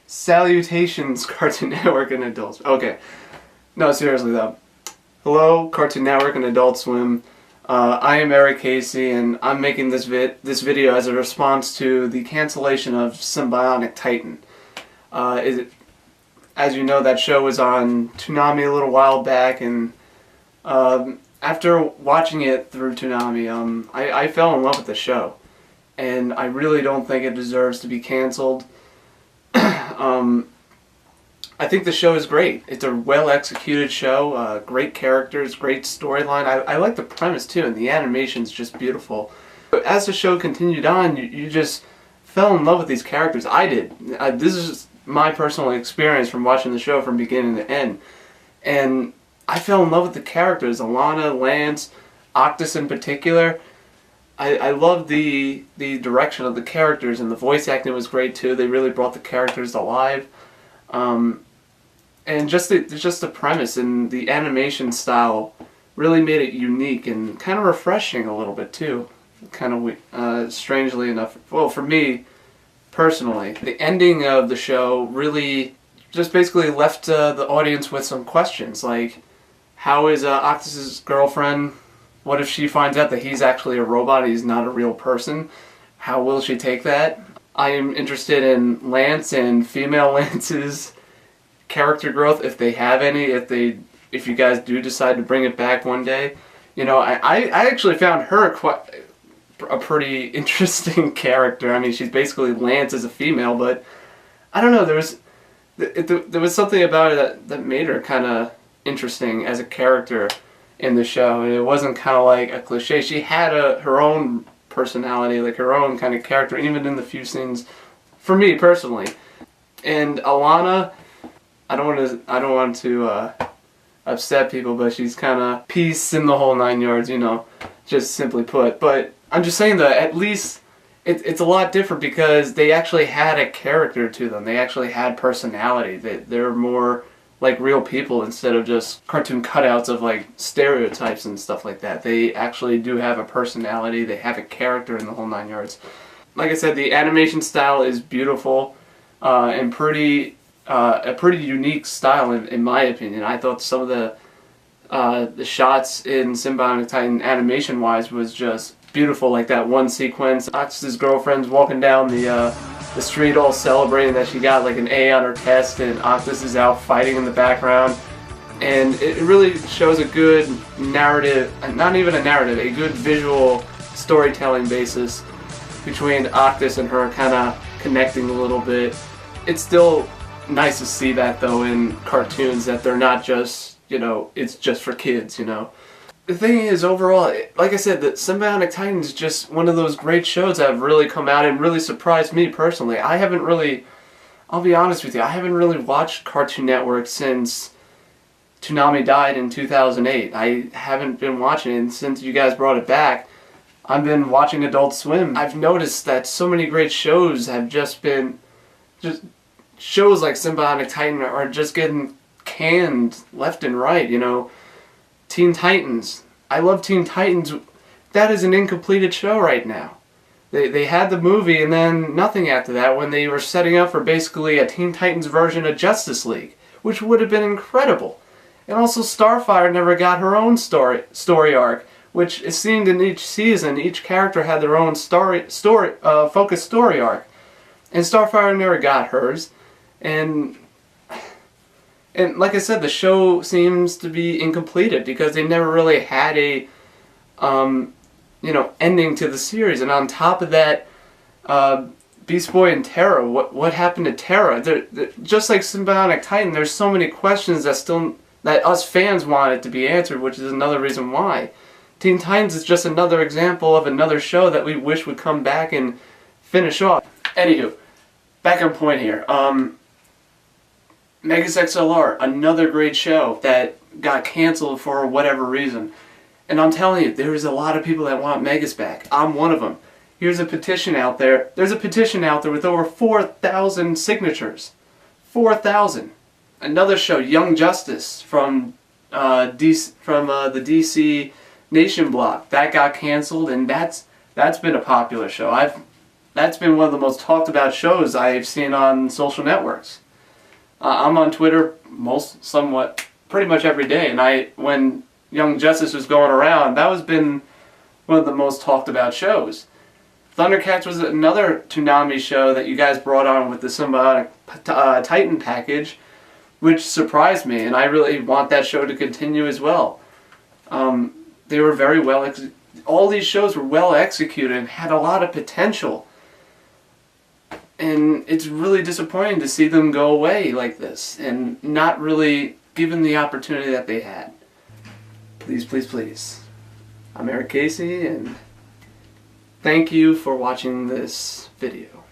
Salutations, Cartoon Network and Adult Swim. Okay, no, seriously though. Hello, Cartoon Network and Adult Swim. I am Eric Casey, and I'm making this video as a response to the cancellation of Symbionic Titan. As you know, that show was on Toonami a little while back, and after watching it through Toonami, I fell in love with the show, and I really don't think it deserves to be canceled. I think the show is great. It's a well-executed show, great characters, great storyline. I like the premise too, and the animation's just beautiful. But as the show continued on, you just fell in love with these characters. I did. This is my personal experience from watching the show from beginning to end. And I fell in love with the characters, Alana, Lance, Octus in particular. I loved the direction of the characters, and the voice acting was great too. They really brought the characters alive. And just the premise and the animation style really made it unique and kind of refreshing a little bit too. Kind of strangely enough, well, for me personally, the ending of the show really just basically left the audience with some questions, like how is Octus's girlfriend? What if she finds out that he's actually a robot, he's not a real person? How will she take that? I am interested in Lance and female Lance's character growth, if they have any, if you guys do decide to bring it back one day. You know, I actually found her quite a pretty interesting character. I mean, she's basically Lance as a female, but I don't know, there was something about it that made her kind of interesting as a character in the show. It wasn't kind of like a cliche. She had her own personality, like her own kind of character, even in the few scenes, for me personally. And Alana, I don't want to upset people, but she's kind of peace in the whole 9 yards, you know, just simply put. But I'm just saying that at least it's a lot different because they actually had a character to them. They actually had personality. They're more like real people instead of just cartoon cutouts of like stereotypes and stuff like that. They actually do have a personality. They have a character in the whole 9 yards. Like I said, the animation style is beautiful and a pretty unique style in my opinion. I thought some of the shots in Symbionic Titan animation-wise was just beautiful, like that one sequence. Octus's girlfriend's walking down the street all celebrating that she got like an A on her test, and Octus is out fighting in the background. And it really shows a good narrative, not even a narrative, a good visual storytelling basis between Octus and her kind of connecting a little bit. It's still nice to see that though in cartoons, that they're not just, you know, it's just for kids, you know. The thing is, overall, like I said, that Symbionic Titan is just one of those great shows that have really come out and really surprised me personally. I haven't really, I'll be honest with you, I haven't really watched Cartoon Network since Toonami died in 2008. I haven't been watching it, and since you guys brought it back, I've been watching Adult Swim. I've noticed that so many great shows have just been, shows like Symbionic Titan are just getting canned left and right, you know. Teen Titans. I love Teen Titans. That is an incompleted show right now. They had the movie and then nothing after that, when they were setting up for basically a Teen Titans version of Justice League, which would have been incredible. And also Starfire never got her own story arc, which it seemed in each season each character had their own focused story arc. And Starfire never got hers. And like I said, the show seems to be incompleted because they never really had a, you know, ending to the series. And on top of that, Beast Boy and Terra, what happened to Terra? Just like Symbionic Titan, there's so many questions that us fans wanted to be answered, which is another reason why. Teen Titans is just another example of another show that we wish would come back and finish off. Anywho, back on point here. Megas XLR, another great show that got canceled for whatever reason. And I'm telling you, there's a lot of people that want Megas back. I'm one of them. Here's a petition out there. There's a petition out there with over 4,000 signatures. 4,000. Another show, Young Justice, from the DC Nation block. That got canceled, and that's been a popular show. that's been one of the most talked about shows I've seen on social networks. I'm on Twitter pretty much every day, and when Young Justice was going around, that was been one of the most talked about shows. Thundercats was another Toonami show that you guys brought on with the Symbiotic Titan package, which surprised me, and I really want that show to continue as well. They were very well all these shows were well executed and had a lot of potential. And it's really disappointing to see them go away like this and not really given the opportunity that they had. Please, please, please. I'm Eric Casey, and thank you for watching this video.